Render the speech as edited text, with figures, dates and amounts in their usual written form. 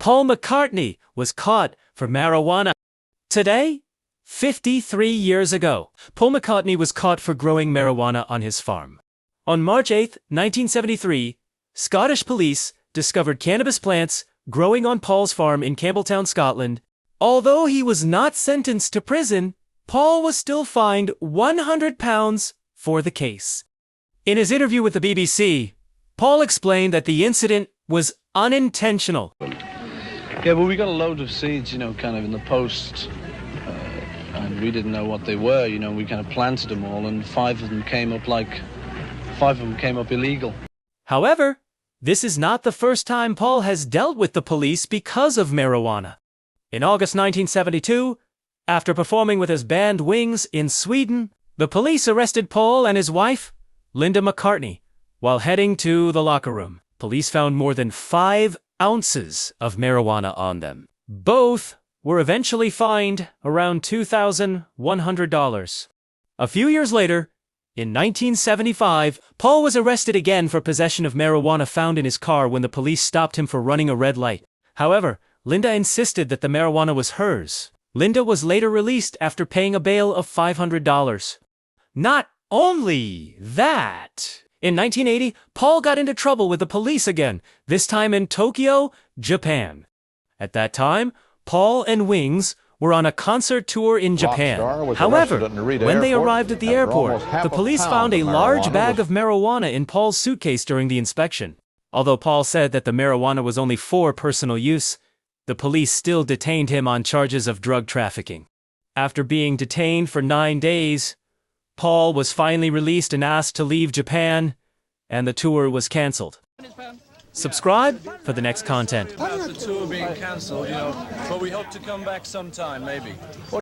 Paul McCartney was caught for marijuana. Today, 53 years ago, Paul McCartney was caught for growing marijuana on his farm. On March 8, 1973, Scottish police discovered cannabis plants growing on Paul's farm in Campbelltown, Scotland. Although he was not sentenced to prison, Paul was still fined £100 for the case. In his interview with the BBC, Paul explained that the incident was unintentional. Yeah, well, we got a load of seeds, kind of in the post, and we didn't know what they were, we kind of planted them all, and five of them came up illegal. However, this is not the first time Paul has dealt with the police because of marijuana. In August 1972, after performing with his band Wings in Sweden, the police arrested Paul and his wife, Linda McCartney, while heading to the locker room. Police found more than 5 ounces of marijuana on them. Both were eventually fined around $2,100. A few years later, in 1975, Paul was arrested again for possession of marijuana found in his car when the police stopped him for running a red light. However, Linda insisted that the marijuana was hers. Linda was later released after paying a bail of $500. Not only that, in 1980, Paul got into trouble with the police again, this time in Tokyo, Japan. At that time, Paul and Wings were on a concert tour in Japan. However, when they arrived at the airport, the police found a large bag of marijuana in Paul's suitcase during the inspection. Although Paul said that the marijuana was only for personal use, the police still detained him on charges of drug trafficking. After being detained for 9 days, Paul was finally released and asked to leave Japan, and the tour was cancelled. Subscribe for the next content. About the tour being cancelled, but we hope to come back sometime, maybe.